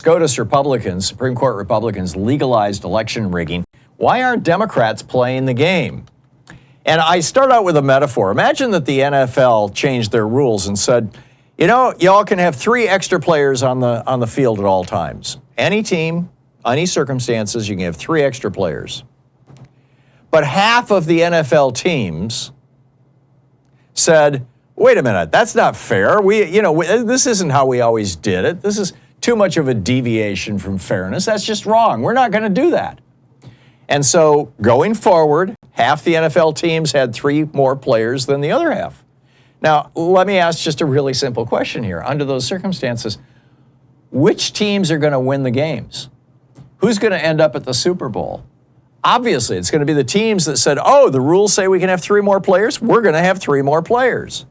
SCOTUS Republicans, Supreme Court Republicans, legalized election rigging. Why aren't Democrats playing the game? And I start out with a metaphor. Imagine that the NFL changed their rules and said, you know, y'all can have 3 extra players on the field at all times. Any team, any circumstances, you can have 3 extra players. But half of the NFL teams said, wait a minute, that's not fair. This isn't how we always did it. This is too much of a deviation from fairness. That's just wrong. We're not going to do that. And so going forward, half the NFL teams had 3 more players than the other half. Now, let me ask just a really simple question here. Under those circumstances, which teams are going to win the games? Who's going to end up at the Super Bowl? Obviously, it's going to be the teams that said, oh, the rules say we can have 3 more players. We're going to have 3 more players.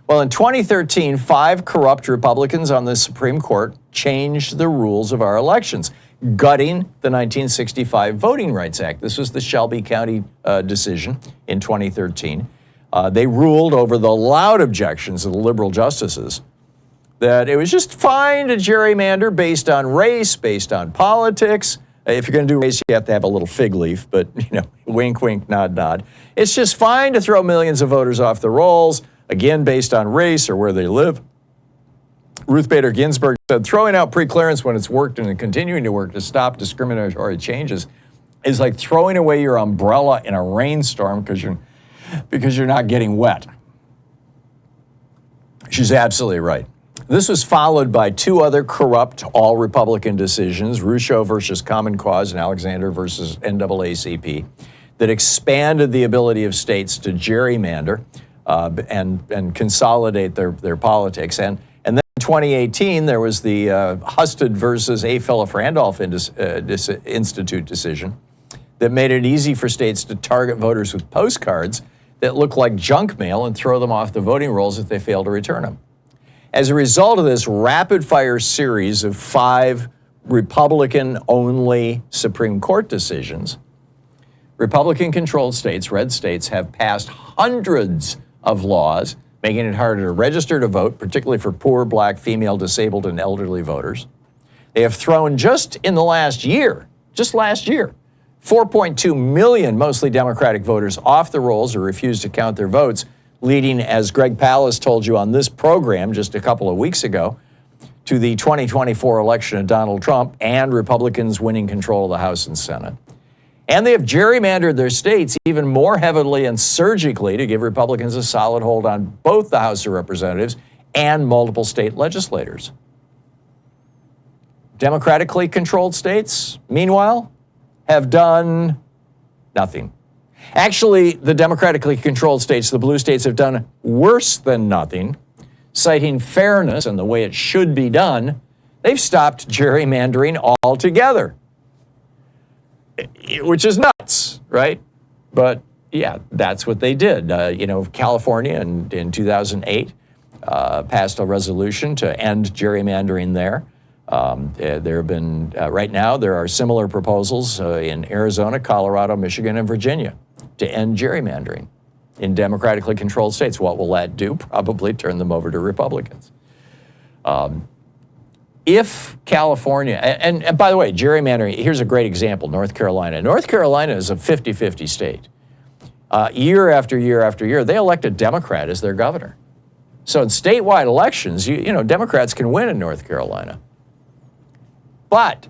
Well, in 2013, 5 corrupt Republicans on the Supreme Court changed the rules of our elections, gutting the 1965 Voting Rights Act. This was the Shelby County decision in 2013. They ruled over the loud objections of the liberal justices that it was just fine to gerrymander based on race, based on politics. If you're going to do race, you have to have a little fig leaf, but, wink, wink, nod, nod. It's just fine to throw millions of voters off the rolls, again, based on race or where they live. Ruth Bader Ginsburg said, throwing out preclearance when it's worked and continuing to work to stop discriminatory changes is like throwing away your umbrella in a rainstorm because you're not getting wet. She's absolutely right. This was followed by 2 other corrupt all-Republican decisions, Rucho versus Common Cause and Alexander versus NAACP, that expanded the ability of states to gerrymander and consolidate their politics. And then in 2018, there was the Husted versus A. Philip Randolph Institute decision that made it easy for states to target voters with postcards that look like junk mail and throw them off the voting rolls if they fail to return them. As a result of this rapid-fire series of 5 Republican-only Supreme Court decisions, Republican-controlled states, red states, have passed hundreds of laws making it harder to register to vote, particularly for poor, black, female, disabled, and elderly voters. They have thrown just last year, 4.2 million mostly Democratic voters off the rolls or refused to count their votes, leading, as Greg Palast told you on this program just a couple of weeks ago, to the 2024 election of Donald Trump and Republicans winning control of the House and Senate. And they have gerrymandered their states even more heavily and surgically to give Republicans a solid hold on both the House of Representatives and multiple state legislators. Democratically controlled states, meanwhile, have done nothing. Actually, the democratically controlled states, the blue states, have done worse than nothing. Citing fairness and the way it should be done, they've stopped gerrymandering altogether, which is nuts, right? But yeah, that's what they did. California in 2008 passed a resolution to end gerrymandering there. There have been, right now, there are similar proposals in Arizona, Colorado, Michigan, and Virginia to end gerrymandering in democratically controlled states. What will that do? Probably turn them over to Republicans. If California, and by the way, gerrymandering, here's a great example, North Carolina. North Carolina is a 50-50 state. Year after year after year, they elect a Democrat as their governor. So in statewide elections, Democrats can win in North Carolina. But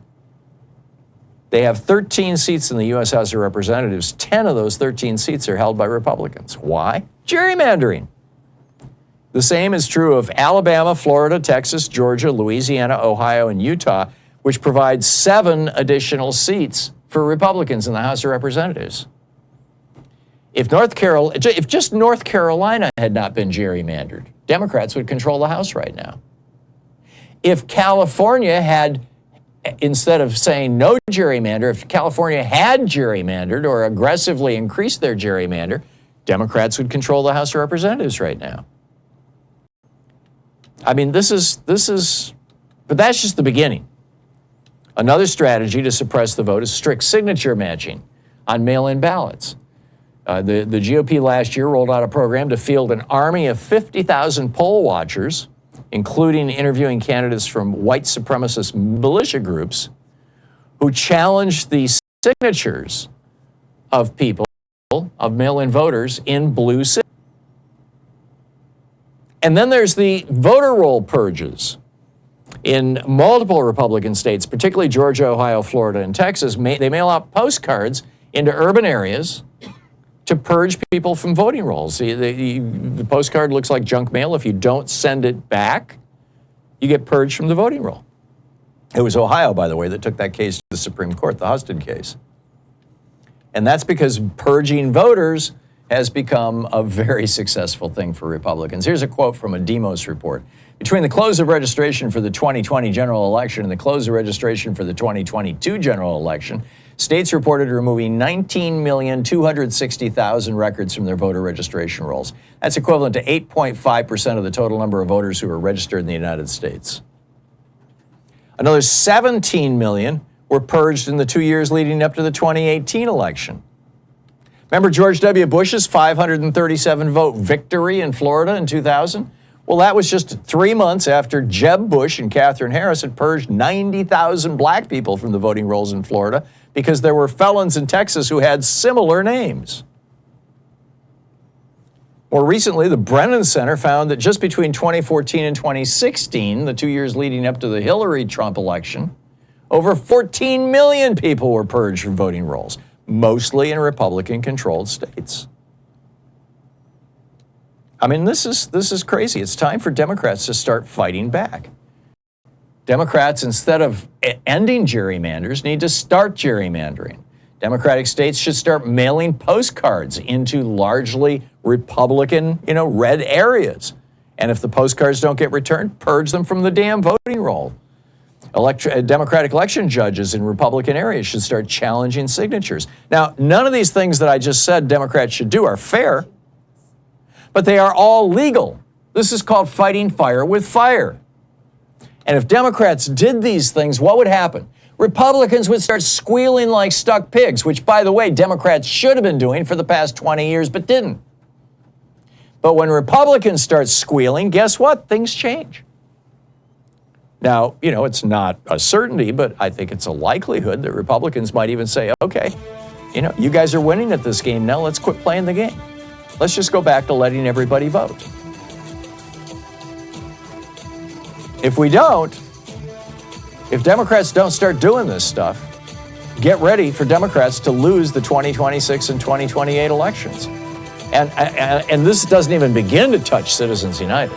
they have 13 seats in the U.S. House of Representatives. 10 of those 13 seats are held by Republicans. Why? Gerrymandering. The same is true of Alabama, Florida, Texas, Georgia, Louisiana, Ohio, and Utah, which provide 7 additional seats for Republicans in the House of Representatives. If just North Carolina had not been gerrymandered, Democrats would control the House right now. If California had, instead of saying no gerrymander, if California had gerrymandered or aggressively increased their gerrymander, Democrats would control the House of Representatives right now. I mean, but that's just the beginning. Another strategy to suppress the vote is strict signature matching on mail-in ballots. The GOP last year rolled out a program to field an army of 50,000 poll watchers including interviewing candidates from white supremacist militia groups who challenged the signatures of people, of mail-in voters in blue cities. And then there's the voter roll purges. In multiple Republican states, particularly Georgia, Ohio, Florida, and Texas, they mail out postcards into urban areas to purge people from voting rolls. The postcard looks like junk mail. If you don't send it back, you get purged from the voting roll. It was Ohio, by the way, that took that case to the Supreme Court, the Huston case. And that's because purging voters has become a very successful thing for Republicans. Here's a quote from a Demos report. Between the close of registration for the 2020 general election and the close of registration for the 2022 general election, states reported removing 19,260,000 records from their voter registration rolls. That's equivalent to 8.5% of the total number of voters who are registered in the United States. Another 17 million were purged in the 2 years leading up to the 2018 election. Remember George W. Bush's 537 vote victory in Florida in 2000? Well, that was just 3 months after Jeb Bush and Katherine Harris had purged 90,000 black people from the voting rolls in Florida because there were felons in Texas who had similar names. More recently, the Brennan Center found that just between 2014 and 2016, the 2 years leading up to the Hillary-Trump election, over 14 million people were purged from voting rolls, mostly in Republican-controlled states. I mean, this is crazy. It's time for Democrats to start fighting back. Democrats, instead of ending gerrymanders, need to start gerrymandering. Democratic states should start mailing postcards into largely Republican, red areas. And if the postcards don't get returned, purge them from the damn voting roll. Democratic election judges in Republican areas should start challenging signatures. Now, none of these things that I just said Democrats should do are fair, but they are all legal. This is called fighting fire with fire. And if Democrats did these things, what would happen? Republicans would start squealing like stuck pigs, which, by the way, Democrats should have been doing for the past 20 years, but didn't. But when Republicans start squealing, guess what? Things change. Now, it's not a certainty, but I think it's a likelihood that Republicans might even say, okay, you guys are winning at this game now, let's quit playing the game. Let's just go back to letting everybody vote. If we don't, if Democrats don't start doing this stuff, get ready for Democrats to lose the 2026 and 2028 elections. And this doesn't even begin to touch Citizens United.